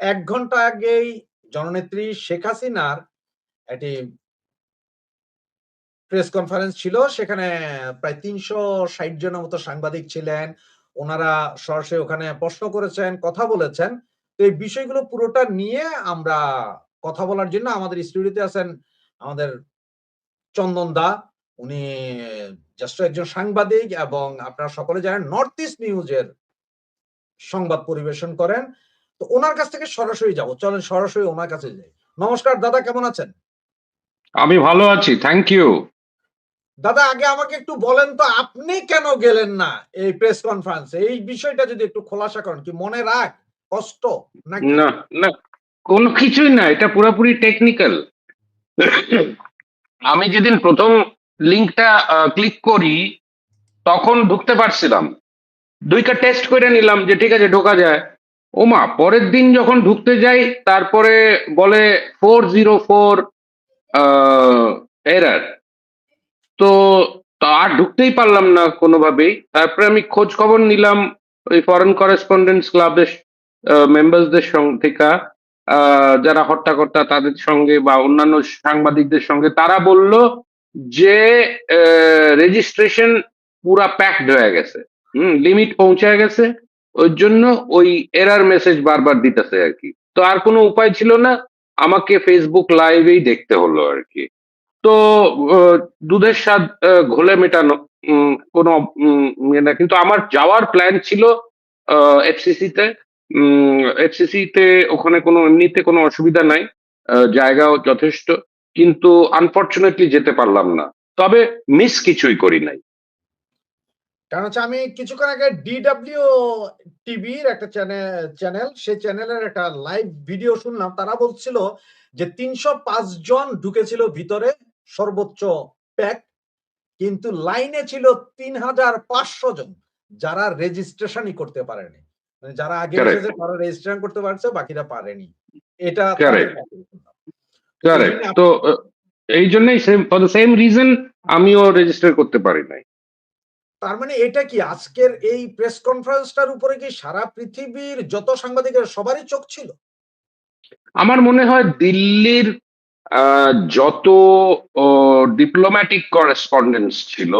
১ ঘন্টা আগেই জননেত্রী শেখ হাসিনার একটি প্রেস কনফারেন্স ছিল। সেখানে প্রায় ৩৬০ জনের মতো সাংবাদিক ছিলেন। উনারা সরাসরি ওখানে প্রশ্ন করেছেন, কথা বলেছেন। তো এই বিষয়গুলো পুরোটা নিয়ে আমরা কথা বলার জন্য আমাদের স্টুডিওতে আছেন আমাদের চন্দন দা। উনি জ্যেষ্ঠ একজন সাংবাদিক এবং আপনারা সকলে জানেন নর্থ ইস্ট নিউজের সংবাদ পরিবেশন করেন। তো উনার কাছ থেকে সরাসরি যাব। চলেন সরাসরি উনার কাছে যাই। নমস্কার দাদা, কেমন আছেন? আমি ভালো আছি, থ্যাংক ইউ। দাদা আগে আমাকে একটু বলেন তো আপনি কেন গেলেন না এই প্রেস কনফারেন্সে? এই বিষয়টা যদি একটু খোলাসা করেন। কি মনে রাগ, কষ্ট নাকি? না, না, কোনো কিছুই না, এটা পুরোপুরি টেকনিক্যাল। আমি যেদিন প্রথম লিঙ্কটা ক্লিক করি তখন ঢুকতে পারছিলাম, দুইটা টেস্ট করে নিলাম যে ঠিক আছে ঢোকা যায়। ওমা, পরের দিন যখন ঢুকতে যাই তারপরে বলে 404 এরার। তো আর ঢুকতেই পারলাম না কোনোভাবেই। তারপরে আমি খোঁজ খবর নিলাম ওই ফরেন করেসপন্ডেন্টস ক্লাবের মেম্বারসদের সঙ্গে থেকে, যারা হট্টাকর্তা তাদের সঙ্গে বা অন্যান্য সাংবাদিকদের সঙ্গে, তারা বলল যে রেজিস্ট্রেশন পুরা প্যাকড হয়ে গেছে, লিমিট পৌঁছায় গেছে, ওই জন্য ওই এরার মেসেজ বারবার দিতেছে আর কি। তো আর কোনো উপায় ছিল না, আমাকে ফেসবুক লাইভেই দেখতে হলো আর কি। তো দুধের স্বাদ ঘোলে মেটানো, কোনো ইয়ে না। কিন্তু আমার যাওয়ার প্ল্যান ছিল এফসিসি তে। এফসিসি তে ওখানে কোনো এমনিতে কোনো অসুবিধা নাই, জায়গাও যথেষ্ট, কিন্তু আনফরচুনেটলি যেতে পারলাম না। তবে মিস কিছুই করি নাই। কারণ হচ্ছে আমি কিছুক্ষণ আগে ডিডব্লিউ টিভির একটা চ্যানেল সেই চ্যানেলের একটা লাইভ ভিডিও শুনলাম। তারা বলছিল যে ৩০৫ জন ঢুকেছিল ভিতরে, সর্বোচ্চ প্যাক, কিন্তু লাইনে ছিল ৩৫০০ জন যারা রেজিস্ট্রেশনই করতে পারেনি। মানে যারা আগে কারেক্ট, এসেছে তারা রেজিস্ট্রেশন করতে পারছে, বাকিরা পারেনি। এটা তাদের কারেক্ট, কথা শুনলাম। তো কারেক্ট। এইজন্য তো এই জন্যই same, for the same reason আমিও রেজিস্টার করতে পারি নাই। তার মানে এটা কি আজকের এই প্রেস কনফারেন্সটার উপরে কি সারা পৃথিবীর যত সাংবাদিকের সবারই চোখ ছিল? আমার মনে হয় দিল্লির যত ডিপ্লোম্যাটিক করেসপন্ডেন্স ছিল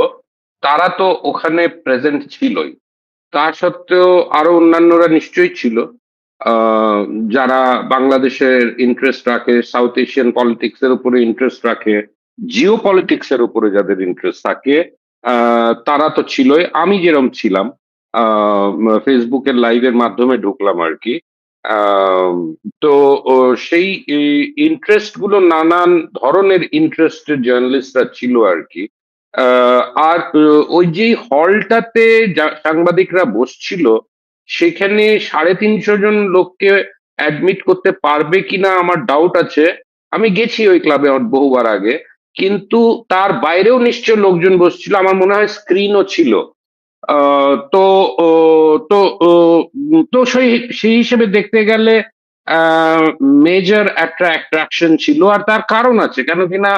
তারা তো ওখানে প্রেজেন্ট ছিলই। তা সত্ত্বেও আরো অন্যান্যরা নিশ্চয়ই ছিল, আহ, যারা বাংলাদেশের ইন্টারেস্ট রাখে, সাউথ এশিয়ান পলিটিক্স এর উপরে ইন্টারেস্ট রাখে, জিও পলিটিক্স এর উপরে যাদের ইন্টারেস্ট থাকে, তারা তো ছিলই। আমি যেরকম ছিলাম, ফেসবুকের লাইভের মাধ্যমে ঢুকলাম আর কি। আহ, তো সেই ইন্টারেস্ট গুলো, নানান ধরনের ইন্টারেস্টেড জার্নালিস্টরা ছিল আর কি। আর ওই যে হলটাতে সাংবাদিকরা বসছিল, সেখানে ৩৫০ জন লোককে অ্যাডমিট করতে পারবে কিনা আমার ডাউট আছে। আমি গেছি ওই ক্লাবে বহুবার আগে, কিন্তু তার বাইরেও নিশ্চয় লোকজন বসছিল, আমার মনে হয় স্ক্রিনও ছিল। তো তো তো সেই সেই হিসেবে দেখতে গেলে মেজর একটা অ্যাট্রাকশন ছিল। আর তার কারণ আছে, কেন কিনা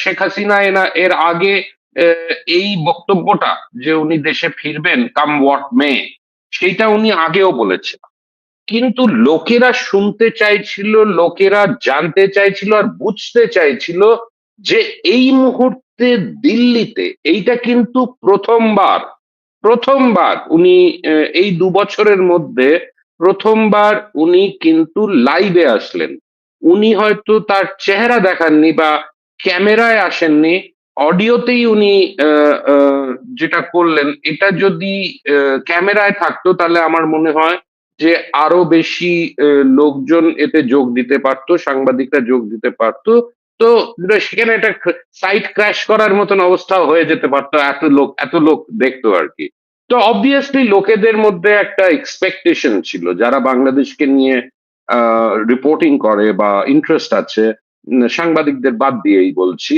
শেখ হাসিনা এর আগে এই বক্তব্যটা যে উনি দেশে ফিরবেন কাম হোয়াট মে, সেইটা উনি আগেও বলেছেন। কিন্তু লোকেরা শুনতে চাইছিল, লোকেরা জানতে চাইছিল আর বুঝতে চাইছিল যে এই মুহূর্তে দিল্লিতে এইটা কিন্তু প্রথমবার, প্রথমবার উনি এই ২ বছরের মধ্যে প্রথমবার উনি কিন্তু লাইভে আসলেন। উনি হয়তো তার চেহারা দেখাননি বা ক্যামেরায় আসেননি, অডিওতেই উনি যেটা করলেন, এটা যদি ক্যামেরায় থাকতো তাহলে আমার মনে হয় যে আরো বেশি লোকজন এতে যোগ দিতে পারতো, সাংবাদিকরা যোগ দিতে পারতো। তো সেখানে একটা সাইট ক্র্যাশ করার মতন অবস্থা হয়ে যেতে পারতো, এত লোক দেখতো আর কি। তো অবভিয়াসলি লোকেদের মধ্যে একটা এক্সপেকটেশন ছিল, যারা বাংলাদেশকে নিয়ে রিপোর্টিং করে বা ইন্টারেস্ট আছে, সাংবাদিকদের বাদ দিয়েই বলছি,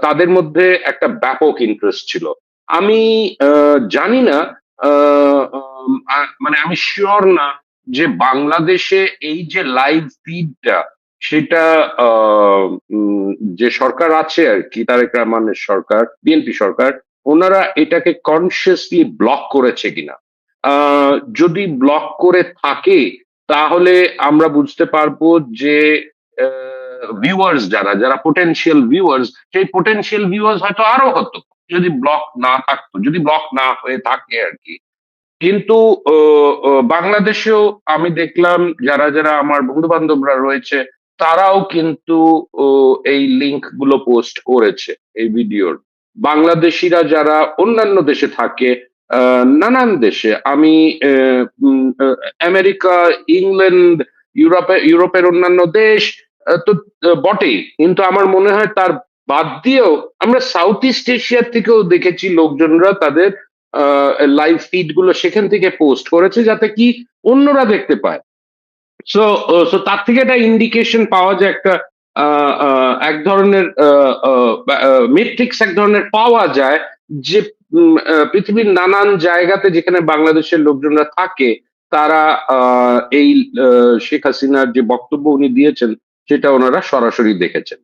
তাদের মধ্যে একটা ব্যাপক ইন্টারেস্ট ছিল। আমি জানি না, মানে আমি শিওর না যে বাংলাদেশে এই যে লাইভ ফিডটা, সেটা যে সরকার আছে আর কি, তারেক রহমানের সরকার, বিএনপি সরকার, ওনারা এটাকে কনসিয়াসলি ব্লক করেছে কিনা। যদি ব্লক করে থাকে তাহলে আমরা বুঝতে পারবো যে ভিউয়ার্স যারা যারা পোটেনশিয়াল ভিউয়ার্স, সেই পোটেনশিয়াল ভিউয়ার্স হয়তো আরো হতো যদি ব্লক না থাকতো, যদি ব্লক না হয়ে থাকে আর কি। কিন্তু বাংলাদেশেও আমি দেখলাম যারা যারা আমার বন্ধু বান্ধবরা রয়েছে তারাও কিন্তু এই লিংক গুলো পোস্ট করেছে এই ভিডিওর। বাংলাদেশিরা যারা অন্যান্য দেশে থাকে, নানান দেশে, আমি আমেরিকা, ইংল্যান্ড, ইউরোপের অন্যান্য দেশ তো বটেই, কিন্তু আমার মনে হয় তার বাদ দিয়েও আমরা সাউথ ইস্ট এশিয়ার থেকেও দেখেছি লোকজনরা তাদের লাইভ ফিড গুলো সেখান থেকে পোস্ট করেছে যাতে কি অন্যরা দেখতে পায়। সো সো তার থেকে একটা ইন্ডিকেশন পাওয়া যায়, একটা এক ধরনের মেট্রিক্স এক ধরনের পাওয়া যায় যে পৃথিবীর নানান জায়গাতে যেখানে বাংলাদেশের লোকজনরা থাকে তারা এই শেখ হাসিনার যে বক্তব্য উনি দিয়েছেন সেটা ওনারা সরাসরি দেখেছেন।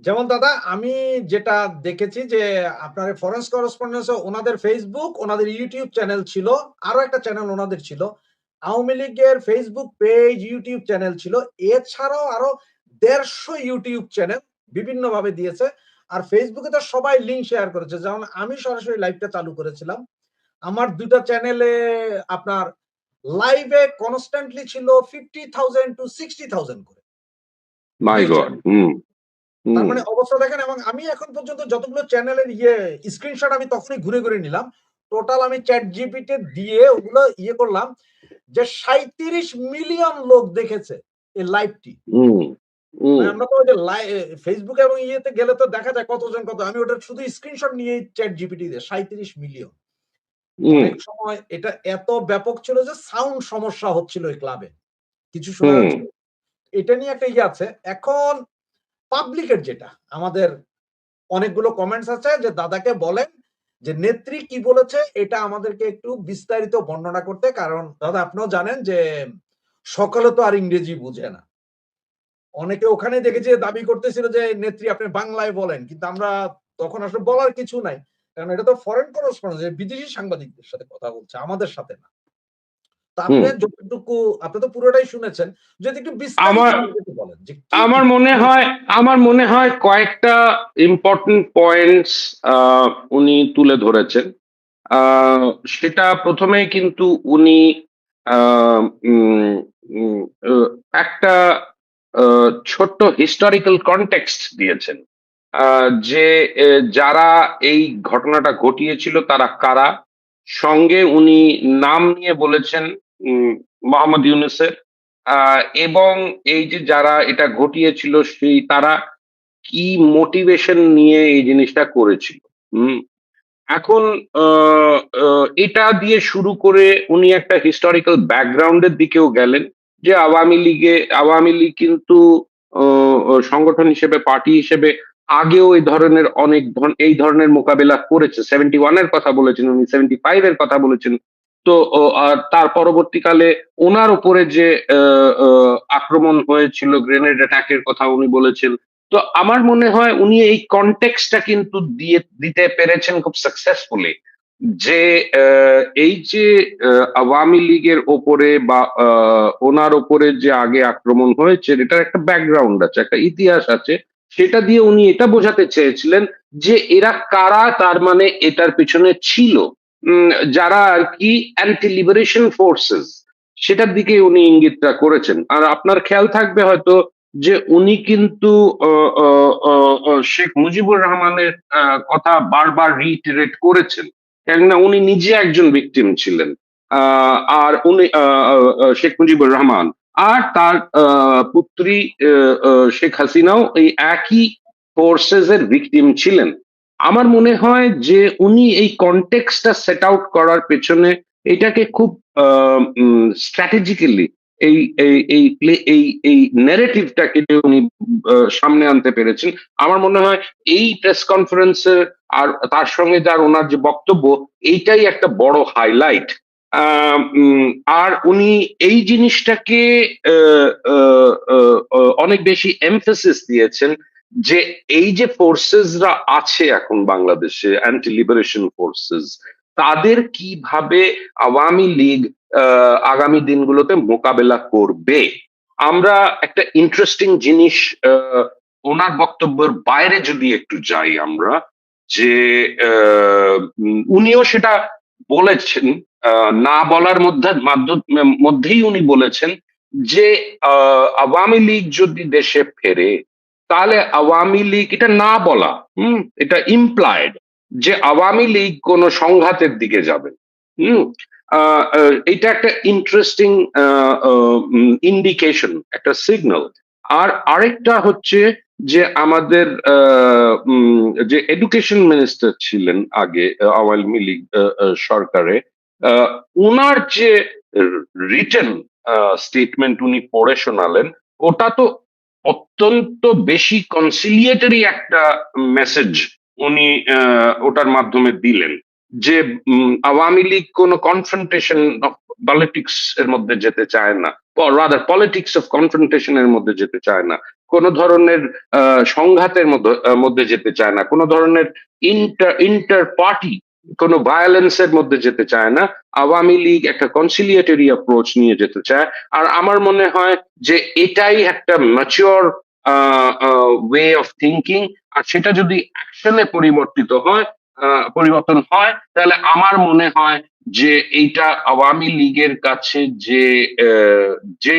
যেমন দাদা আমি যেটা দেখেছি যে আপনার ফরেন করেসপন্ডেন্সে ওনাদের ফেসবুক, ওনাদের ইউটিউব চ্যানেল ছিল, আরো একটা চ্যানেল ওনাদের ছিল। আওয়ামী লীগের ফেসবুক পেজ, ইউটিউব চ্যানেল ছিল। এছাড়াও আরো ১৫০ ইউটিউব চ্যানেল বিভিন্নভাবে দিয়েছে। আর ফেসবুকে তো সবাই লিংক শেয়ার করেছে। যেমন আমি সরাসরি লাইভটা চালু করেছিলাম। আমার ২ টা চ্যানেলে আপনার লাইভে কনস্ট্যান্টলি ছিল 50,000 টু 60,000 করে মাই ভিউ গড। চ্যানেল। হুম। তার হুম। মানে অবস্থা দেখেন, এবং আমি এখন পর্যন্ত যতগুলো চ্যানেলের স্ক্রিনশট আমি তখনই ঘুরে, ঘুরে নিলাম। টোটাল আমি ChatGPT দিয়ে ওগুলো করলাম যে ৩৭ মিলিয়ন লোক দেখেছে এই লাইভটি। হুম। হুম। মানে আমরা তো ওই যে Facebook এবং গেলে তো দেখা যায় কতজন কত। আমি ওটার শুধু স্ক্রিনশট নিয়ে ChatGPT দিয়ে ৩৭ মিলিয়ন। হুম। অনেক সময় এটা এত ব্যাপক ছিল যে সাউন্ড সমস্যা হচ্ছিল ওই ক্লাবে। কিছু সময় হুম। হচ্ছিল। এটা নিয়ে একটা আছে। এখন পাবলিকের যেটা আমাদের অনেকগুলো কমেন্টস আছে যে দাদাকে বলেন যে নেত্রী কি বলেছে এটা আমাদেরকে একটু বিস্তারিত বর্ণনা করতে। কারণ দাদা আপনিও জানেন যে সকলে তো আর ইংরেজি বুঝে না। অনেকে ওখানে দেখেছি দাবি করতেছিল যে নেত্রী আপনি বাংলায় বলেন। কিন্তু আমরা তখন আসলে বলার কিছু নাই। কারণ এটা তো ফরেন করেসপন্ডেন্ট, বিদেশি সাংবাদিকদের সাথে কথা বলছে, আমাদের সাথে না। তো আপনি হুম। যতটুকু, আপনি তো পুরোটাই শুনেছেন। যদি একটু বিস্তারিত আমার আমাকে একটু বলেন যে কি, কি আমার মনে হয় আমার মনে হয় কয়েকটা ইম্পর্টেন্ট পয়েন্টস উনি তুলে ধরেছেন। আহ, সেটা প্রথমেই কিন্তু উনি আহ, উম, উম, আহ, একটা ছোট্ট হিস্টোরিক্যাল কনটেক্সট দিয়েছেন, যে যারা এই ঘটনাটা ঘটিয়েছিল তারা কারা। সঙ্গে উনি নাম নিয়ে বলেছেন মোহাম্মদ ইউনূসের। এবং এই যে যারা এটা ঘটিয়েছিল সেই তারা কি মোটিভেশন নিয়ে এই জিনিসটা করেছিল। হুম। এখন এটা দিয়ে শুরু করে উনি একটা হিস্টোরিক্যাল ব্যাকগ্রাউন্ডের দিকেও গেলেন যে আওয়ামী লীগ কিন্তু সংগঠন হিসেবে, পার্টি হিসেবে আগেও এই ধরনের মোকাবেলা করেছে। 71 এর কথা বলেছেন উনি, 75 এর কথা বলেছেন। তো আর তার পরবর্তীকালে ওনার উপরে যে আক্রমণ হয়েছিল, গ্রেনেড অ্যাটাকের কথা উনি বলেছেন। তো আমার মনে হয় উনি এই কনটেক্সটটা কিন্তু দিতে পেরেছেন খুব সাকসেসফুলি, যে এই যে আওয়ামী লীগের ওপরে বা ওনার ওপরে যে আগে আক্রমণ হয়েছে এটার একটা ব্যাকগ্রাউন্ড আছে, একটা ইতিহাস আছে। সেটা দিয়ে উনি এটা বোঝাতে চেয়েছিলেন যে এরা কারা, তার মানে এটার পিছনে ছিল যারা আর কি অ্যান্টি লিবারেশন ফোর্সেস, সেটার দিকে উনি ইঙ্গিতটা করেছেন। আর আপনার খেয়াল থাকবে হয়তো যে উনি কিন্তু শেখ মুজিবুর রহমানের কথা বারবার রিইটারেট করেছেন, কেননা উনি নিজে একজন ভিকটিম ছিলেন। আর উনি শেখ মুজিবুর রহমান আর তার পুত্রী শেখ হাসিনাও এই একই ফোর্সেস এর ভিকটিম ছিলেন। আমার মনে হয় যে উনি এই কনটেক্সটটা সেট আউট করার পেছনে এটাকে খুব স্ট্র্যাটেজিক্যালি এই এই এই প্লে- এই এই ন্যারেটিভটাকে উনি সামনে আনতে পেরেছেন। আমার মনে হয় এই প্রেস কনফারেন্সে আর তার সঙ্গে যার ওনার যে বক্তব্য, এইটাই একটা বড় হাইলাইট। আর উনি এই জিনিসটাকে আহ, আহ, অনেক বেশি এমফেসিস দিয়েছেন যে এই যে ফোর্সেসরা আছে এখন বাংলাদেশে, অ্যান্টি লিবারেশন ফোর্সেস, তাদের কিভাবে আওয়ামী লীগ আগামী দিনগুলোতে মোকাবেলা করবে। আমরা একটা ইন্টারেস্টিং জিনিস ওনার বক্তব্যের বাইরে যদি একটু যাই আমরা, যে উনিও সেটা বলেছেন, না বলার মধ্যেই উনি বলেছেন যে আওয়ামী লীগ যদি দেশে ফেরে, তাহলে আওয়ামী লীগ, এটা না বলা, এটা ইমপ্লয়েড যে আওয়ামী লীগ কোনো সংঘাতের দিকে যাবে। হুম এটা একটা ইন্টারেস্টিং ইন্ডিকেশন, একটা সিগন্যাল। আর আরেকটা হচ্ছে যে আমাদের যে এডুকেশন মিনিস্টার ছিলেন আগে আওয়ামী লীগ সরকারে, উনার যে রিটেন স্টেটমেন্ট উনি পড়ে শোনালেন, ওটা তো অত্যন্ত বেশি কনসিলিয়েটরি একটা মেসেজ উনি ওটার মাধ্যমে দিলেন, যে আওয়ামী লীগ কোনো কনফ্রন্টেশন অফ পলিটিক্স এর মধ্যে যেতে চায় না, রাদার পলিটিক্স অফ কনফ্রন্টেশন এর মধ্যে যেতে চায় না, কোনো ধরনের সংঘাতের মধ্যে যেতে চায় না, কোনো ধরনের ইন্টার পার্টি কোনো ভায়োলেন্সের মধ্যে যেতে চায় না। আওয়ামী লীগ একটা কনসিলিয়েটরি অ্যাপ্রোচ নিয়ে যেতে চায়। আর আমার মনে হয় যে এটাই একটা ম্যাচিওর ওয়ে অফ থিঙ্কিং। আর সেটা যদি অ্যাকশনে পরিবর্তন হয়, তাহলে আমার মনে হয় যে এইটা আওয়ামী লীগের কাছে যে যে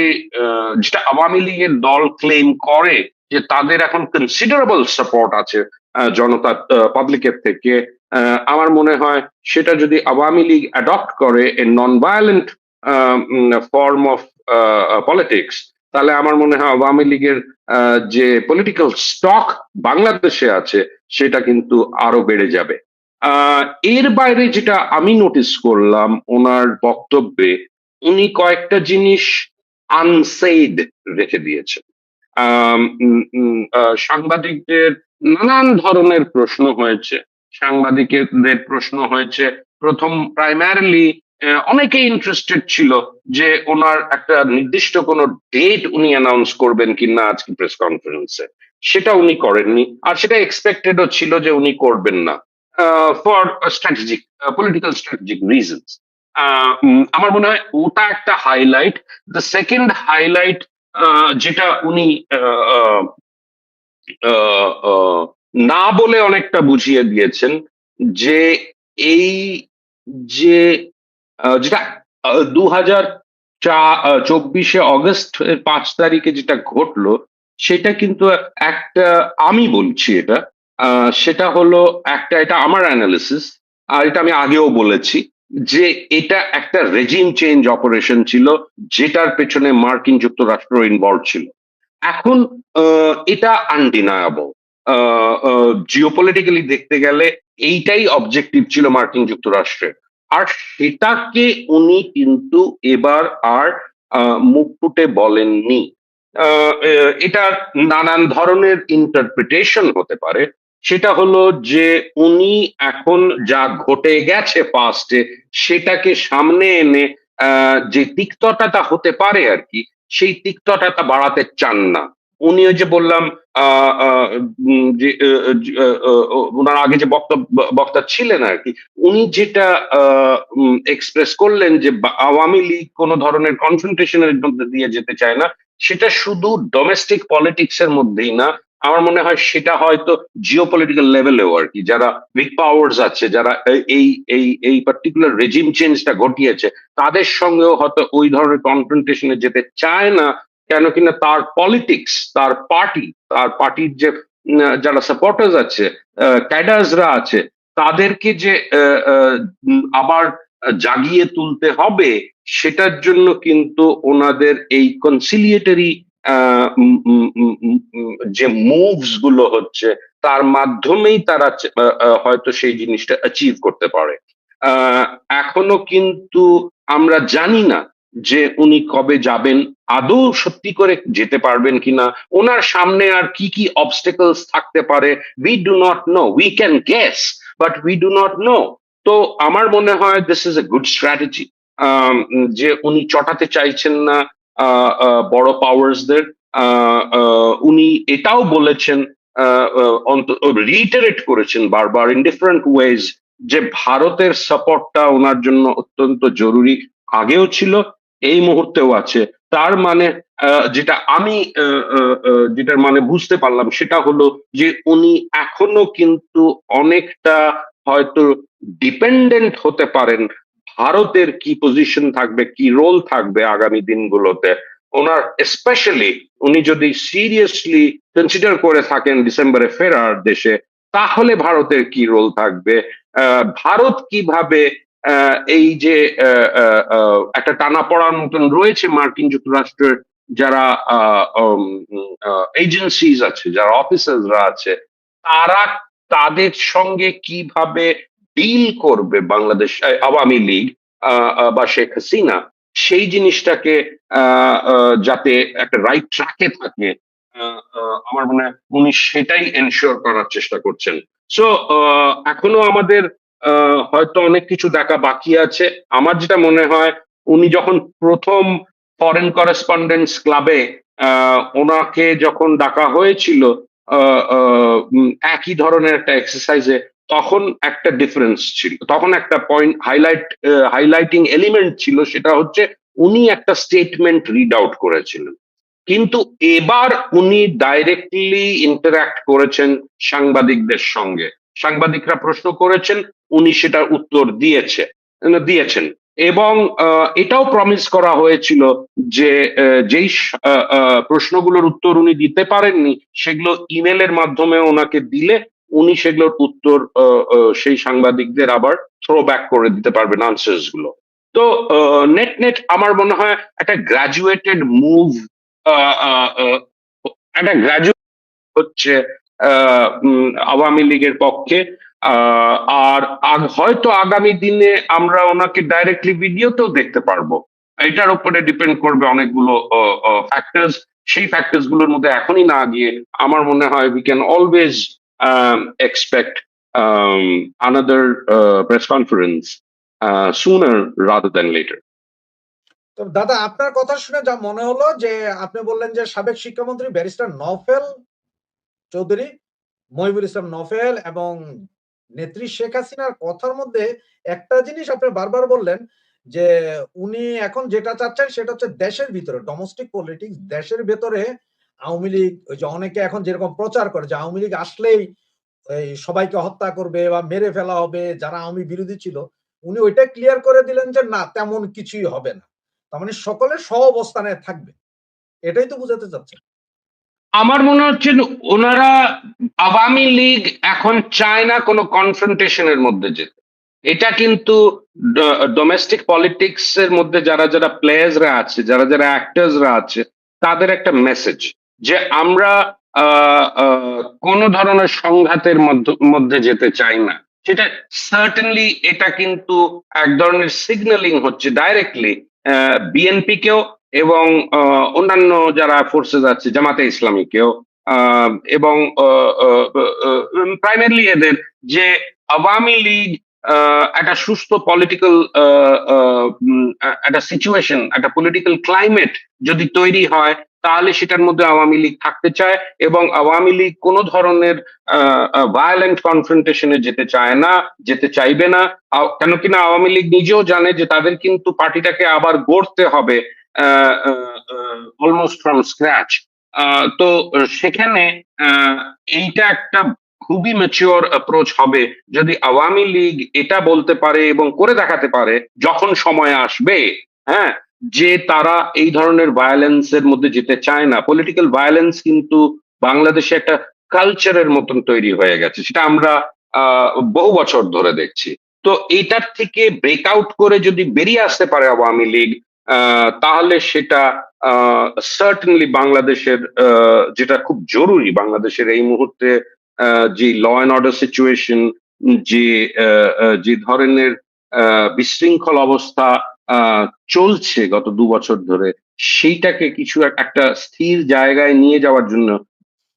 যেটা আওয়ামী লীগের দল ক্লেম করে যে তাদের এখন কনসিডারেবল সাপোর্ট আছে জনতা, পাবলিকের থেকে, আমার মনে হয় সেটা যদি আওয়ামী লীগ অ্যাডপ্ট করে a non violent form of politics, তাহলে আমার মনে হয় আওয়ামী লীগের যে পলিটিক্যাল স্টক বাংলাদেশে আছে সেটা কিন্তু আরো বেড়ে যাবে। এর বাইরে যেটা আমি নোটিস করলাম ওনার বক্তব্যে, উনি কয়েকটা জিনিস আনসেইড রেখে দিয়েছেন। সাংবাদিকদের নানান ধরনের প্রশ্ন হয়েছে, সাংবাদিকদের প্রশ্ন হয়েছে প্রথম প্রাইমারিলি, অনেকে ইন্টারেস্টেড ছিল যে ওনার একটা নির্দিষ্ট কোনো ডেট উনি অ্যানাউন্স করবেন কিনা আজকে প্রেস কনফারেন্সে, সেটা উনি করেননি, আর সেটা এক্সপেক্টেডও ছিল যে উনি করবেন না for strategic, political strategic reasons. আমার মনে হয় ওটা একটা হাইলাইট। দ্য সেকেন্ড হাইলাইট যেটা উনি আহ, আহ, আহ, না বলে অনেকটা বুঝিয়ে দিয়েছেন, যে এই যে যেটা 2024 অগস্ট 5 তারিখে যেটা ঘটলো, সেটা কিন্তু একটা, আমি বলছি এটা, সেটা হলো একটা, এটা আমার অ্যানালিসিস, আর এটা আমি আগেও বলেছি, যে এটা একটা রেজিম চেঞ্জ অপারেশন ছিল, যেটার পেছনে মার্কিন যুক্তরাষ্ট্র ইনভলভ ছিল। এখন এটা আনডিনায়াবল, জিওপলিটিক্যালি দেখতে গেলে এইটাই অবজেক্টিভ ছিল মার্কিন যুক্তরাষ্ট্রের। আর সেটাকে উনি কিন্তু এবার আর মুখ ফুটে বলেননি। এটার নানান ধরনের ইন্টারপ্রিটেশন হতে পারে। সেটা হলো যে উনি এখন যা ঘটে গেছে পাস্টে, সেটাকে সামনে এনে যে তিক্ততাটা হতে পারে আর কি, সেই তিক্ততাটা বাড়াতে চান না। উনি ওই যে বললাম, যে ওনার আগে যে বক্তা ছিলেন আর কি, উনি যেটা এক্সপ্রেস করলেন যে আওয়ামী লীগ কোনো ধরনের কনফ্রন্টেশনের মধ্যে দিয়ে যেতে চায় না, সেটা শুধু ডোমেস্টিক পলিটিক্স এর মধ্যেই না, আমার মনে হয় সেটা হয়তো জিও পলিটিক্যাল লেভেলেও আর কি, যারা বিগ পাওয়ার্স আছে, যারা এই এই এই পার্টিকুলার রেজিম চেঞ্জটা ঘটিয়েছে, তাদের সঙ্গেও হয়তো ওই ধরনের কনফ্রন্টেশনে যেতে চায় না। কেন কিনা তার পলিটিক্স, তার পার্টির যে যারা সাপোর্টার্স আছে, ক্যাডার্সরা আছে, তাদেরকে যে আবার জাগিয়ে তুলতে হবে, সেটার জন্য কিন্তু ওনাদের এই কনসিলিয়েটরি যে মুভস গুলো হচ্ছে, তার মাধ্যমেই তারা হয়তো সেই জিনিসটা অ্যাচিভ করতে পারে। আহ, এখনো কিন্তু আমরা জানি না যে উনি কবে যাবেন, আদৌ সত্যি করে যেতে পারবেন কিনা, ওনার সামনে আর কি কি অবস্টেকলস থাকতে পারে। We do not know, we can guess, but we do not know. তো আমার মনে হয় this is a good strategy, যে উনি চটাতে চাইছেন না বড় পাওয়ার্সদের। উনি এটাও বলেছেন, রিটারেট করেছেন বারবার ইন ডিফারেন্ট ওয়েজ, যে ভারতের সাপোর্টটা ওনার জন্য অত্যন্ত জরুরি, আগেও ছিল, এই মুহূর্তেও আছে। তার মানে যেটা আমি যেটার মানে বুঝতে পারলাম সেটা হলো যে উনি এখনো কিন্তু অনেকটা হয়তো ডিপেন্ডেন্ট হতে পারেন ভারতের কি পজিশন থাকবে, কি রোল থাকবে আগামী দিনগুলোতে। ওনার স্পেশালি উনি যদি সিরিয়াসলি কনসিডার করে থাকেন ডিসেম্বরে ফেরার দেশে, তাহলে ভারতের কি রোল থাকবে, ভারত কিভাবে এই যে একটা টানাপোড়ার মতন রয়েছে মার্কিন যুক্তরাষ্ট্রের যারা এজেন্সিজ আছে, যারা অফিসাররা আছে, তারা তাদের সঙ্গে কিভাবে ডিল করবে বাংলাদেশ আওয়ামী লীগ বা শেখ হাসিনা, সেই জিনিসটাকে যাতে একটা রাইট ট্র্যাকে থাকে, আমার মনে হয় উনি সেটাই এনশিওর করার চেষ্টা করছেন। সো এখনো আমাদের হয়তো অনেক কিছু দেখা বাকি আছে। আমার যেটা মনে হয়, উনি যখন প্রথম ফরেন করেসপন্ডেন্টস ক্লাবে ওনাকে যখন ডাকা হয়েছিল একই ধরনের একটা এক্সারসাইজে, তখন একটা ডিফারেন্স ছিল, তখন একটা পয়েন্ট হাইলাইটিং এলিমেন্ট ছিল, সেটা হচ্ছে উনি একটা স্টেটমেন্ট রিড আউট করেছিলেন। কিন্তু এবার উনি ডাইরেক্টলি ইন্টারঅ্যাক্ট করেছেন সাংবাদিকদের সঙ্গে, সাংবাদিকরা প্রশ্ন করেছেন, উনি সেটার উত্তর দিয়েছেন। এবং এটাও প্রমিস করা হয়েছিল যে যেই প্রশ্নগুলোর উত্তর উনি দিতে পারেননি, সেগুলো ইমেলের মাধ্যমে ওনাকে দিলে উনি সেগুলোর উত্তর সেই সাংবাদিকদের আবার থ্রো ব্যাক করে দিতে পারবেন, আনসার্স গুলো। তো নেট নেট আমার মনে হয় একটা গ্রাজুয়েটেড মুভ, একটা গ্রাজুয়েট হচ্ছে আওয়ামী লীগের পক্ষে। আহ, আর হয়তো আগামী দিনে আমরা ওনাকে ডাইরেক্টলি ভিডিওতেও দেখতে পারবো। এটার উপরে ডিপেন্ড করবে অনেকগুলো ফ্যাক্টরস। সেই ফ্যাক্টরস গুলোর মধ্যে এখনই না গিয়ে আমার মনে হয় we can always expect another press conference sooner rather than later. তো দাদা, আপনার কথা শুনে যা মনে হলো যে আপনি বললেন যে সাবেক শিক্ষামন্ত্রী ব্যারিস্টার নওফেল চৌধুরী, মহিবুল ইসলাম নওফেল এবং নেত্রী শেখ হাসিনার কথার মধ্যে একটা জিনিস আপনি বারবার বললেন যে উনি এখন যেটা চাচ্ছেন সেটা হচ্ছে দেশের ভিতরে ডোমেস্টিক পলিটিক্স, দেশের ভেতরে আওয়ামী লীগ, ওই যে অনেকে এখন যেরকম প্রচার করে যে আওয়ামী লীগ আসলেই এই সবাইকে হত্যা করবে বা মেরে ফেলা হবে যারা আওয়ামী বিরোধী ছিল, উনি ওইটা ক্লিয়ার করে দিলেন যে না, তেমন কিছুই হবে না। তার মানে সকলে সহ অবস্থানে থাকবে, এটাই তো বুঝাতে চাচ্ছেন। আমার মনে হচ্ছে ওনারা, আওয়ামী লীগ এখন চায় না কোনো কনফ্রন্টেশনের মধ্যে যেতে। এটা কিন্তু ডোমেস্টিক পলিটিক্স এর মধ্যে যারা যারা প্লেয়ার্সরা আছে, যারা যারা অ্যাক্টার্সরা আছে, তাদের একটা মেসেজ যে আমরা কোনো ধরনের সংঘাতের মধ্যে যেতে চাই না। সেটা সার্টেনলি, এটা কিন্তু এক ধরনের সিগন্যালিং হচ্ছে ডাইরেক্টলি বিএনপি কেও এবং অন্যান্য যারা ফোর্সেস আছে, জামাতে ইসলামীকেও, এবং প্রাইমারিলি এদের, যে আওয়ামী লীগ একটা সুস্থ পলিটিক্যাল একটা সিচুয়েশন, একটা পলিটিক্যাল ক্লাইমেট যদি তৈরি হয়, তাহলে সেটার মধ্যে আওয়ামী লীগ থাকতে চায় এবং আওয়ামী লীগ কোনো ধরনের ভায়োলেন্ট কনফ্রন্টেশনে যেতে চায় না, যেতে চাইবে না। কেন কিনা আওয়ামী লীগ নিজেও জানে যে তাদের কিন্তু পার্টিটাকে আবার গড়তে হবে অলমোস্ট ফ্রম স্ক্র্যাচ। তো সেখানে এইটা একটা খুবই ম্যাচিওর অ্যাপ্রোচ হবে যদি আওয়ামী লীগ এটা বলতে পারে এবং করে দেখাতে পারে যখন সময় আসবে, হ্যাঁ, যে তারা এই ধরনের ভায়োলেন্সের মধ্যে যেতে চায় না। পলিটিক্যাল ভায়োলেন্স কিন্তু বাংলাদেশে একটা কালচারের মতন তৈরি হয়ে গেছে, সেটা আমরা বহু বছর ধরে দেখছি। তো এটার থেকে ব্রেকআউট করে যদি বেরিয়ে আসতে পারে আওয়ামী লীগ, তাহলে সেটা সার্টেনলি বাংলাদেশের, যেটা খুব জরুরি বাংলাদেশের এই মুহূর্তে, যে ল অ্যান্ড অর্ডার সিচুয়েশন, যে যে ধরনের বিশৃঙ্খল অবস্থা চলছে গত 2 বছর ধরে, সেইটাকে কিছু একটা স্থির জায়গায় নিয়ে যাওয়ার জন্য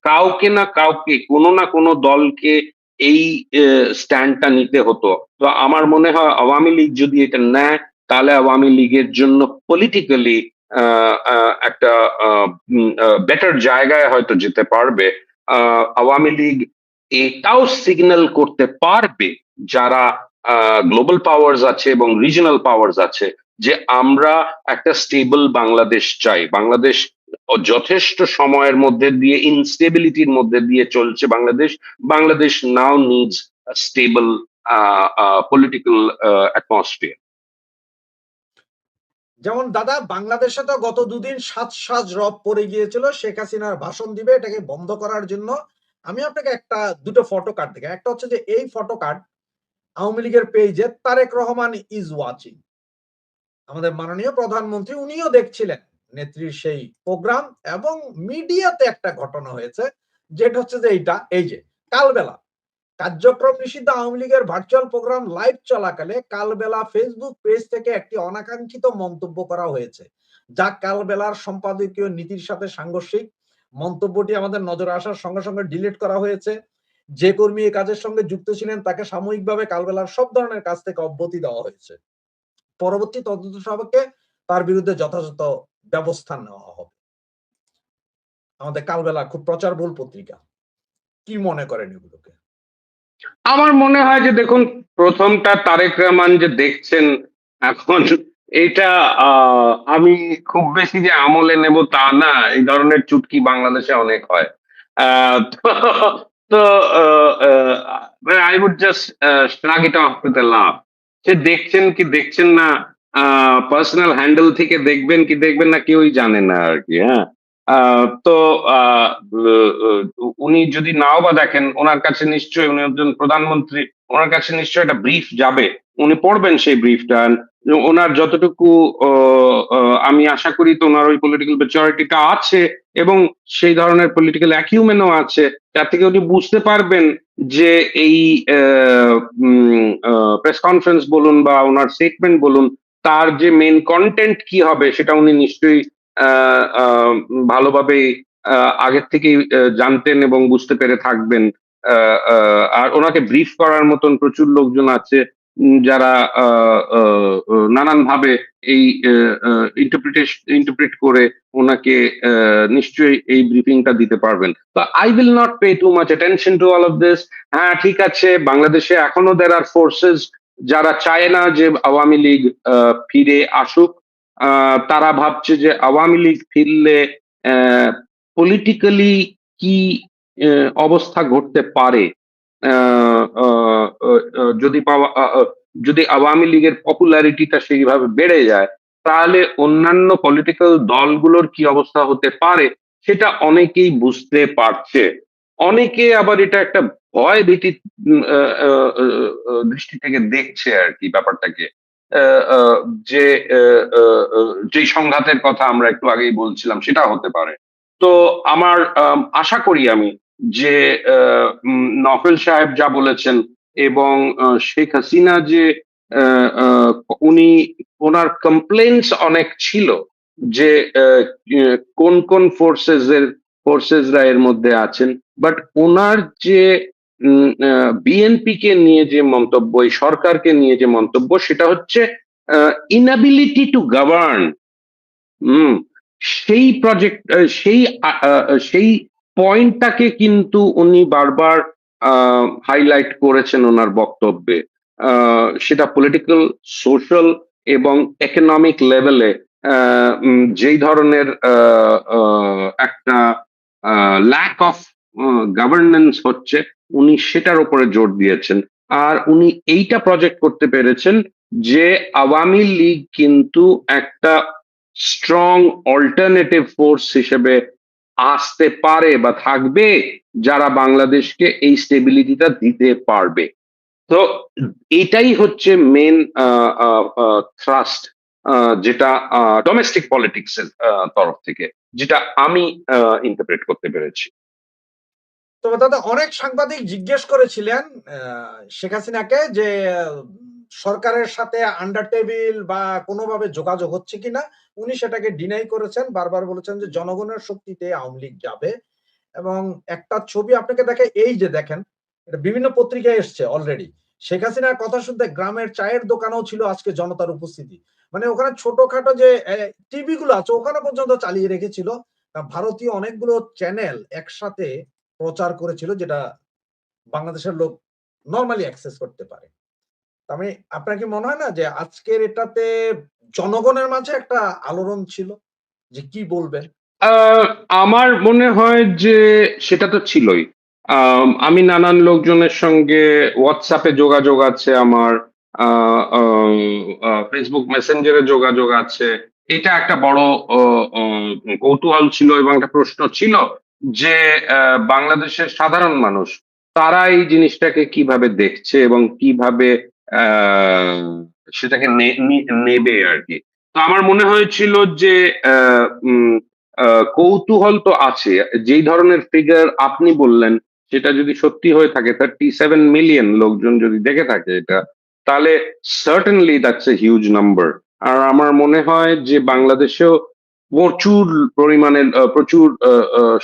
কাউকে না কাউকে, কোনো না কোনো দলকে এই স্ট্যান্ডটা নিতে হতো। তো আমার মনে হয় আওয়ামী লীগ যদি এটা নেয়, তাহলে আওয়ামী লীগের জন্য পলিটিক্যালি একটা বেটার জায়গায় হয়তো যেতে পারবে। আওয়ামী লীগ এটাও সিগন্যাল করতে পারবে যারা গ্লোবাল পাওয়ার্স আছে এবং রিজনাল পাওয়ার্স আছে, যে আমরা একটা স্টেবল বাংলাদেশ চাই। বাংলাদেশ যথেষ্ট সময়ের মধ্যে দিয়ে, ইনস্টেবিলিটির মধ্যে দিয়ে চলছে বাংলাদেশ। বাংলাদেশ নাও নিডস স্টেবল পলিটিক্যাল অ্যাটমসফিয়ার। যেমন দাদা, বাংলাদেশে তো গত দুদিন ৭ সাজ রব পড়ে গিয়েছিল শেখ হাসিনার ভাষণ দিবে এটাকে বন্ধ করার জন্য। আমি আপনাকে দুটো ফটো কার্ড দেখাই। একটা হচ্ছে যে এই ফটো কার্ড আওয়ামী লীগের পেজে তারেক রহমান ইজ ওয়াচিং। আমাদের মাননীয় প্রধানমন্ত্রী উনিও দেখছিলেন নেত্রীর সেই প্রোগ্রাম, এবং মিডিয়াতে একটা ঘটনা হয়েছে যেটা হচ্ছে যে এই যে কালবেলা কার্যক্রম নিষিদ্ধ আওয়ামী লীগের ভার্চুয়াল প্রোগ্রাম লাইভ চলাকালে কালবেলা ফেসবুক পেজ থেকে একটি অনাকাঙ্ক্ষিত মন্তব্য করা হয়েছে, যা কালবেলার সম্পাদকীয় নীতির সাথে সাংঘর্ষিক। মন্তব্যটি আমাদের নজরে আসার সঙ্গে সঙ্গে ডিলিট করা হয়েছে। যে কর্মী এই কাজের সঙ্গে যুক্ত ছিলেন তাকে সাময়িকভাবে কালবেলার সব ধরনের কাজ থেকে অব্যাহতি দেওয়া হয়েছে। পরবর্তী তদন্ত সাপেক্ষে তার বিরুদ্ধে যথাযথ ব্যবস্থা নেওয়া হবে। আমাদের কালবেলা খুব প্রচারবহুল পত্রিকা। কি মনে করেন এগুলোকে? আমার মনে হয় যে দেখুন, প্রথমটা তারেক রহমান যে দেখছেন এখন, এটা আমি খুব বেশি যে আমলে নেব তা না। এই ধরনের চুটকি বাংলাদেশে অনেক হয়। তো তো I would just shrug it off with a laugh. সে দেখছেন কি দেখছেন না, পার্সোনাল হ্যান্ডেল থেকে দেখবেন কি দেখবেন না, কেউই জানে না আর কি। হ্যাঁ, তো আহ, উনি যদি নাও বা দেখেন, ওনার কাছে নিশ্চয়ই, উনি একজন প্রধানমন্ত্রী, ওনার কাছে নিশ্চয়ই একটা ব্রিফ যাবে, উনি পড়বেন সেই ব্রিফটা। ওনার যতটুকু আমি আশা করি তো ওনার ওই পলিটিক্যাল ম্যাচুরিটিটা আছে, এবং সেই ধরনের পলিটিক্যাল অ্যাকিউমেনও আছে, যার থেকে উনি বুঝতে পারবেন যে এই প্রেস কনফারেন্স বলুন বা ওনার স্টেটমেন্ট বলুন, তার যে মেন কন্টেন্ট কি হবে সেটা উনি নিশ্চয়ই ভালোভাবে আগের থেকেই জানতেন এবং বুঝতে পেরে থাকবেন। আর ওনাকে ব্রিফ করার মতন প্রচুর লোকজন আছে, যারা নানান ভাবে এই ইন্টারপ্রিট করে ওনাকে নিশ্চয়ই এই ব্রিফিংটা দিতে পারবেন। তো I will not pay too much attention to all of this. হ্যাঁ, ঠিক আছে, বাংলাদেশে এখনো দের আর ফোর্সেস যারা চায় না যে আওয়ামী লীগ ফিরে আসুক। তারা ভাবছে যে আওয়ামী লীগ ফিরলে পলিটিক্যালি কি অবস্থা ঘটতে পারে। আহ, আহ, যদি যদি আওয়ামী লীগের পপুলারিটিটা সেইভাবে বেড়ে যায়, তাহলে অন্যান্য পলিটিক্যাল দলগুলোর কি অবস্থা হতে পারে সেটা অনেকেই বুঝতে পারছে। অনেকে আবার এটা একটা ভয় ভীতি দৃষ্টি থেকে দেখছে আর কি ব্যাপারটাকে। আহ, আহ, যে যে সংঘাতের কথা আমরা একটু আগেই বলছিলাম সেটা হতে পারে। তো আমার আশা করি আমি যে নফেল সাহেব যা বলেছেন, এবং শেখ হাসিনা যে আহ, আহ, উনি, ওনার কমপ্লেন্টস অনেক ছিল যে কোন কোন ফোর্সেসরা এর মধ্যে আছেন, বাট ওনার যে বিএনপি কে নিয়ে যে মন্তব্য, এই সরকারকে নিয়ে যে মন্তব্য, সেটা হচ্ছে ইনএবিলিটি টু গভর্ন। হুম, সেই প্রজেক্ট, সেই পয়েন্টটাকে কিন্তু উনি বারবার হাইলাইট করেছেন ওনার বক্তব্যে। সেটা পলিটিক্যাল, সোশ্যাল এবং ইকোনমিক লেভেলে যেই ধরনের একটা ল্যাক অফ গভর্নেন্স হচ্ছে, উনি সেটার উপরে জোর দিয়েছেন। আর উনি এইটা প্রজেক্ট করতে পেরেছেন যে আওয়ামী লীগ কিন্তু একটা স্ট্রং অল্টারনেটিভ ফোর্স হিসেবে আসতে পারে বা থাকবে, যারা বাংলাদেশকে এই স্টেবিলিটিটা দিতে পারবে। তো এটাই হচ্ছে মেন থ্রাস্ট, যেটা ডোমেস্টিক পলিটিক্স এর তরফ থেকে, যেটা আমি ইন্টারপ্রেট করতে পেরেছি। তবে দাদা, অনেক সাংবাদিক জিজ্ঞেস করেছিলেন শেখ হাসিনাকে যে সরকারের সাথে আন্ডার টেবিল বা কোনোভাবে যোগাযোগ হচ্ছে কিনা। উনি সেটাকে ডিনাই করেছেন, বারবার বলেছেন যে জনগণের শক্তিতে আওয়ামী লীগ যাবে। এবং একটা ছবি আপনাকে দেখে, এই যে দেখেন, এটা বিভিন্ন পত্রিকায় এসছে অলরেডি। শেখ হাসিনার কথা শুনতে গ্রামের চায়ের দোকানেও ছিল আজকে জনতার উপস্থিতি। মানে ওখানে ছোটখাটো যে টিভি গুলো আছে ওখানে পর্যন্ত চালিয়ে রেখেছিল। ভারতীয় অনেকগুলো চ্যানেল একসাথে প্রচার করেছিল, যেটা বাংলাদেশের লোক নরমালি অ্যাক্সেস করতে পারে। আমি আপনার কি মনে হয় না যে আজকের এটাতে জনগণের মাঝে একটা আলোড়ন ছিল যে কি বলবেন? আহ, আমার মনে হয় যে সেটা তো ছিলই। আমি নানান লোকজনের সঙ্গে হোয়াটসঅ্যাপে যোগাযোগ আছে আমার, ফেসবুক মেসেঞ্জারে যোগাযোগ আছে। এটা একটা বড় কৌতূহল ছিল এবং একটা প্রশ্ন ছিল যে বাংলাদেশের সাধারণ মানুষ তারা এই জিনিসটাকে কিভাবে দেখছে এবং কিভাবে আহ, সেটাকে নেবে আর কি। তো আমার মনে হয়েছিল যে আহ, উম, কৌতূহল তো আছে। যেই ধরনের ফিগার আপনি বললেন সেটা যদি সত্যি হয়ে থাকে, 37 মিলিয়ন লোকজন যদি দেখে থাকে এটা, তাহলে certainly that's a huge number. আর আমার মনে হয় যে বাংলাদেশেও প্রচুর পরিমাণে প্রচুর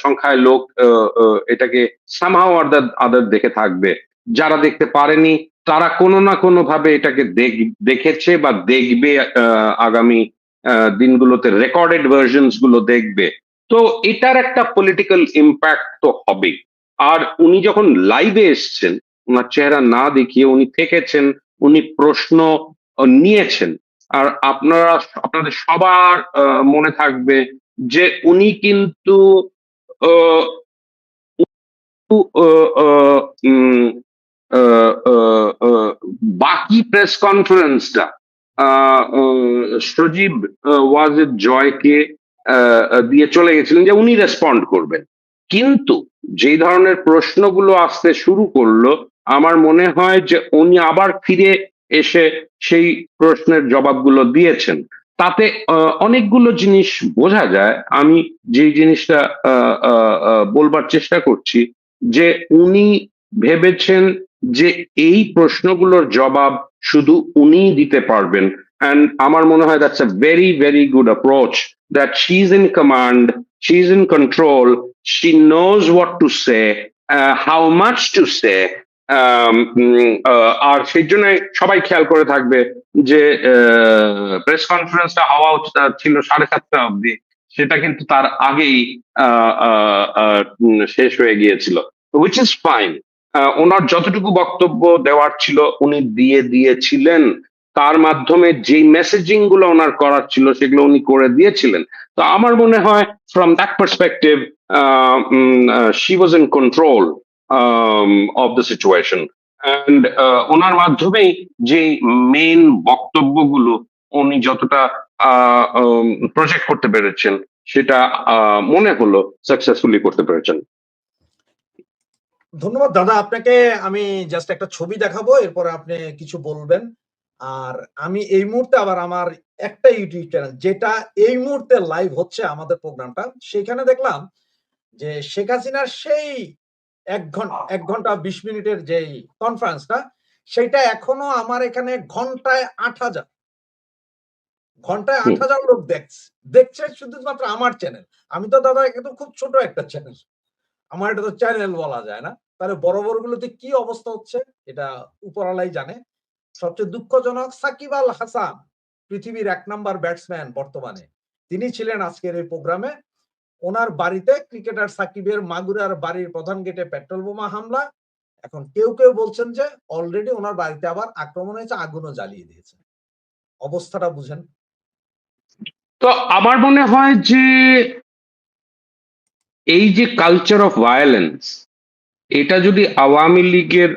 সংখ্যায় লোক এটাকে সামহাও আদার দেখে থাকবে। যারা দেখতে পারেনি তারা কোনো না কোনো ভাবে এটাকে দেখেছে বা দেখবে। আগামী দিনগুলোতে রেকর্ডেড ভার্সনস গুলো দেখবে। তো এটার একটা পলিটিক্যাল ইম্প্যাক্ট তো হবেই। আর উনি যখন লাইভে এসছেন, ওনার চেহারা না দেখিয়ে উনি থেকেছেন, উনি প্রশ্ন নিয়েছেন। আর আপনাদের সবার মনে থাকবে যে উনি কিন্তু আহ, আহ, আহ, উম, বাকি প্রেস কনফারেন্সটা সজীব ওয়াজেদ জয়কে দিয়ে চলে গেছিলেন যে উনি রেসপন্ড করবেন। কিন্তু যেই ধরনের প্রশ্নগুলো আসতে শুরু করলো, আমার মনে হয় যে উনি আবার ফিরে এসে সেই প্রশ্নের জবাবগুলো দিয়েছেন। তাতে অনেকগুলো জিনিস বোঝা যায়। আমি যে জিনিসটা বলবার চেষ্টা করছি যে উনি ভেবেছেন যে এই প্রশ্নগুলোর জবাব শুধু উনিই দিতে পারবেন। অ্যান্ড আমার মনে হয় that's a very very good approach, that she is in command, she is in control, she knows what to say, how much to say. আর সেই জন্য সবাই খেয়াল করে থাকবে যে প্রেস কনফারেন্সটা হওয়া ছিল 7:30 অব্দি, সেটা কিন্তু তার আগেই শেষ হয়ে গিয়েছিল, উইচ ইজ ফাইন। ওনার যতটুকু বক্তব্য দেওয়ার ছিল উনি দিয়ে দিয়েছিলেন। তার মাধ্যমে যেই মেসেজিং গুলো ওনার করার ছিল সেগুলো উনি করে দিয়েছিলেন। তো আমার মনে হয় from that perspective she was in control of the situation. And ওনার মাধ্যমেই যে মেইন বক্তব্যগুলো উনি যতটা প্রজেক্ট করতে পেরেছেন সেটা মনে হলো সাকসেসফুলি করতে পেরেছেন। ধন্যবাদ দাদা আপনাকে। আমি জাস্ট একটা ছবি দেখাবো, এরপরে আপনি কিছু বলবেন। আর আমি এই মুহূর্তে আবার আমার একটা ইউটিউব চ্যানেল যেটা এই মুহূর্তে লাইভ হচ্ছে আমাদের প্রোগ্রামটা, সেখানে দেখলাম যে শেখ হাসিনার সেই ১ ঘন্টা ২০ মিনিটের যেই কনফারেন্সটা, সেইটা এখনো আমার এখানে ঘন্টায় ৮,০০০ ঘন্টায় হুম। ৮,০০০ লোক দেখছে শুধুমাত্র আমার চ্যানেল। আমি তো দাদা কিন্তু খুব ছোট একটা চ্যানেল। আমার এটা তো চ্যানেল বলা যায় না। তাহলে বড়, বড়গুলোতে কি অবস্থা হচ্ছে এটা উপরওয়ালাই জানে। সবচেয়ে দুঃখজনক সাকিব আল হাসান, পৃথিবীর ১ নাম্বার ব্যাটসম্যান বর্তমানে। তিনি ছিলেন আজকের এই প্রোগ্রামে। উনার বাড়িতে ক্রিকেটার সাকিবের মাগুরার বাড়ির প্রধান গেটে পেট্রোল বোমা হামলা। এখন কেউ বলছেন যে অলরেডি উনার বাড়িতে আবার আক্রমণ হয়েছে, আগুনও জ্বালিয়ে দিয়েছে। অবস্থাটা বুঝেন। তো আমার মনে হয় যে এই যে কালচার অফ ভায়োলেন্স, এটা যদি আওয়ামী লীগের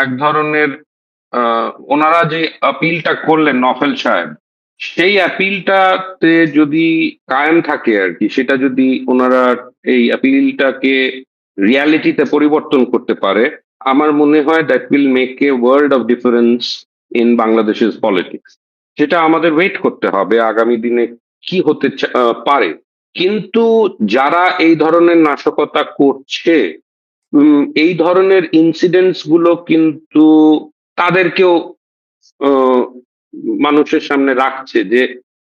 এক ধরনের ওনারা যে আপিলটা করলেন নফেল সাহেব, সেই আপিলটাতে যদি কায়েম থাকে আর কি, সেটা যদি ওনারা এই আপিলটাকে রিয়ালিটিতে পরিবর্তন করতে পারে, আমার মনে হয় that will make a world of difference in বাংলাদেশের পলিটিক্স। সেটা আমাদের ওয়েট করতে হবে আগামী দিনে কি হতে পারে। কিন্তু যারা এই ধরনের নাশকতা করছে, এই ধরনের ইনসিডেন্টস গুলো কিন্তু তাদেরকেও আহ, মানুষের সামনে রাখছে যে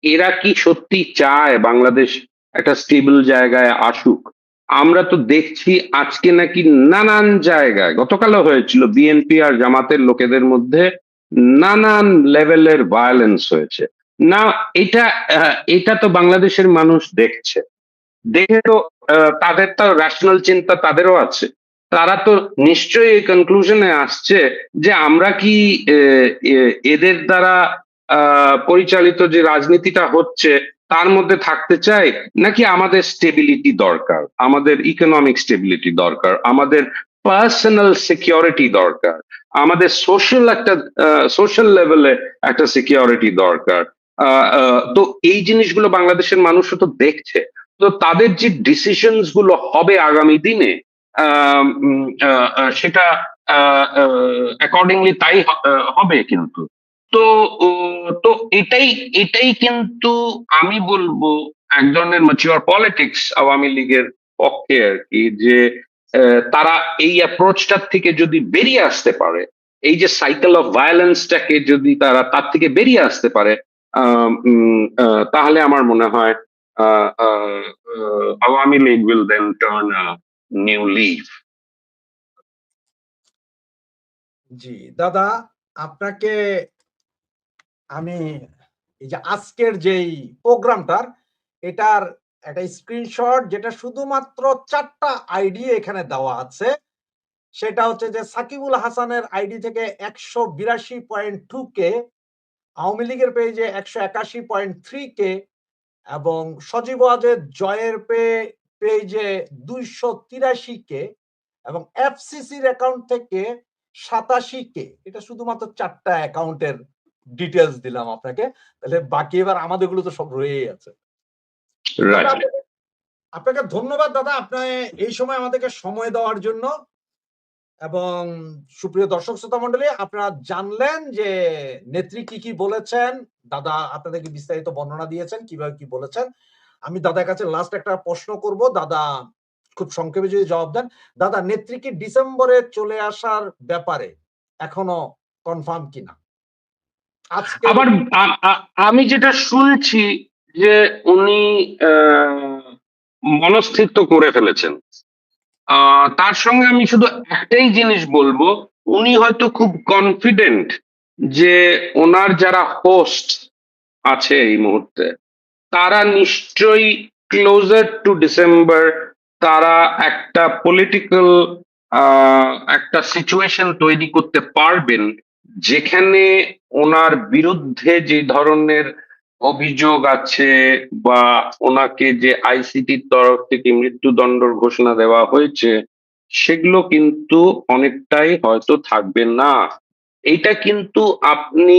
এরা কি সত্যি চায় বাংলাদেশ একটা স্টেবল জায়গায় আসুক। আমরা তো দেখছি আজকে নাকি নানান জায়গায়, গতকালও হয়েছিল, বিএনপি আর জামাতের লোকেদের মধ্যে নানান লেভেলের ভায়োলেন্স হয়েছে। না, এটা এটা তো বাংলাদেশের মানুষ দেখছে। দেখে তো তাদের তো রেশনাল চিন্তা তাদেরও আছে। তারা তো নিশ্চয়ই এই কনক্লুশনে আসছে যে আমরা কি এদের দ্বারা পরিচালিত যে রাজনীতিটা হচ্ছে তার মধ্যে থাকতে চাই, নাকি আমাদের স্টেবিলিটি দরকার, আমাদের ইকোনমিক স্টেবিলিটি দরকার, আমাদের পার্সোনাল সিকিউরিটি দরকার, আমাদের সোশ্যাল লেভেলে একটা সিকিউরিটি দরকার। তো এই জিনিসগুলো বাংলাদেশের মানুষও তো দেখছে। তো তাদের যে ডিসিশনস গুলো হবে আগামী দিনে সেটা অ্যাকর্ডিংলি তাই হবে কিন্তু। তো তো এটাই এটাই কিন্তু আমি বলবো এক ধরনের ম্যাচিওর পলিটিক্স আওয়ামী লীগের পক্ষে আর কি, যে তারা এই অ্যাপ্রোচটার থেকে যদি বেরিয়ে আসতে পারে, এই যে সাইকেল অফ ভায়োলেন্সটাকে যদি তারা তার থেকে বেরিয়ে আসতে পারে, তাহলে আমার মনে হয় Awami League will then turn a new leaf. জি, দাদা আপনাকে আমি এই যে আজকের যেই প্রোগ্রামটার এটার একটা স্ক্রিনশট যেটা শুধুমাত্র ৪টা আইডি এখানে দেওয়া আছে। সেটা হচ্ছে যে সাকিবুল হাসানের আইডি থেকে ১৮২.2 কে, আওয়ামী লীগের পেজে ১৮১.3 কে এবং সজীব ওয়াজেদ জয়ের পেজে ২৮৩ কে এবং এফসিসির অ্যাকাউন্ট থেকে ৮৭ কে। এটা শুধুমাত্র ৪টা অ্যাকাউন্টের ডিটেইলস দিলাম আপনাকে। তাহলে বাকি এবার আমাদেরগুলো তো সব রয়েই আছে। দাদা রাইট। আপনাকে আপনাকে ধন্যবাদ দাদা। আপনি এই সময় আমাদেরকে সময় দেওয়ার জন্য। এবং সুপ্রিয় দর্শক শ্রোতা মন্ডলী, আপনারা জানলেন যে নেত্রী কি বলেছেন। দাদা আপনাদেরকে বিস্তারিত বর্ণনা দিয়েছেন কিভাবে কি বলেছেন। আমি দাদার কাছে লাস্ট একটা প্রশ্ন করব। দাদা খুব সংক্ষেপে যদি জবাব দেন। দাদা, নেত্রী কি ডিসেম্বরে চলে আসার ব্যাপারে এখনো কনফার্ম কিনা? আজকের আবার আমি যেটা শুনছি যে উনি মনস্থির তো করে ফেলেছেন। তার সঙ্গে আমি শুধু একটাই জিনিস বলবো, উনি হয়তো খুব কনফিডেন্ট যে ওনার যারা হোস্ট আছে এই মুহূর্তে তারা নিশ্চয়ই ক্লোজার টু ডিসেম্বর তারা একটা পলিটিক্যাল একটা সিচুয়েশন তৈরি করতে পারবেন, যেখানে ওনার বিরুদ্ধে যে ধরনের অভিযোগ আছে বা ওনাকে যে আইসিটির তরফ থেকে মৃত্যুদণ্ডর ঘোষণা দেওয়া হয়েছে সেগুলো কিন্তু অনেকটাই হয়তো থাকবে না। এইটা কিন্তু আপনি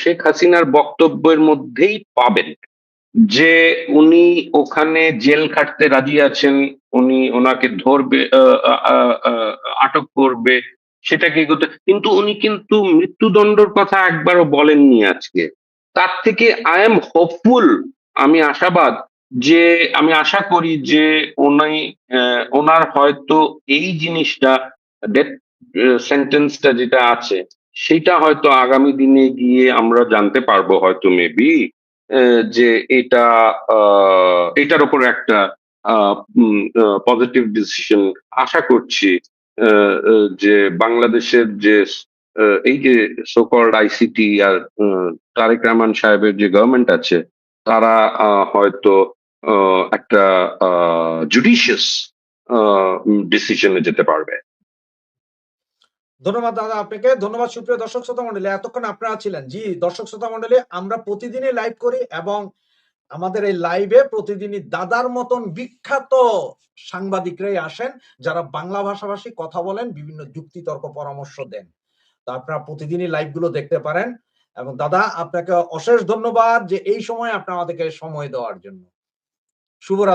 শেখ হাসিনার বক্তব্যের মধ্যেই পাবেন যে উনি ওখানে জেল খাটতে রাজি আছেন, উনি ওনাকে ধরবে, আটক করবে, সেটাকে কিন্তু উনি কিন্তু মৃত্যুদণ্ডর কথা একবারও বলেননি আজকে। তার থেকে আই এম হোপফুল, আমি আশাবাদ যে আমি আশা করি যে উনি ওনার হয়তো এই জিনিসটা ডেথ সেন্টেন্সটা যেটা আছে সেটা হয়তো আগামী দিনে গিয়ে আমরা জানতে পারবো হয়তো মেবি যে এটা এটার উপর একটা পজিটিভ ডিসিশন আশা করছি। যে বাংলাদেশের যে এই যে সোকল্ড আইসিটি আর তারেক রহমান সাহেবের যে গভর্নমেন্ট আছে তারা হয়তো একটা জুডিশিয়াস ডিসিশনে যেতে পারবে। ধন্যবাদ দাদা আপনাকে। ধন্যবাদ সুপ্রিয় দর্শক শ্রোতা মন্ডলী। এতক্ষণ আপনারা ছিলেন। জি, দর্শক শ্রোতা মন্ডলী, আমরা প্রতিদিনই লাইভ করি এবং আমাদের এই লাইভে প্রতিদিনই দাদার মতন বিখ্যাত সাংবাদিকরাই আসেন, যারা বাংলা ভাষাভাষী কথা বলেন, বিভিন্ন যুক্তি তর্ক পরামর্শ দেন। তো আপনারা প্রতিদিনই লাইভ গুলো দেখতে পারেন। এবং দাদা আপনাকে অশেষ ধন্যবাদ যে এই সময় আপনি আমাদেরকে সময় দেওয়ার জন্য। শুভরাত্রি।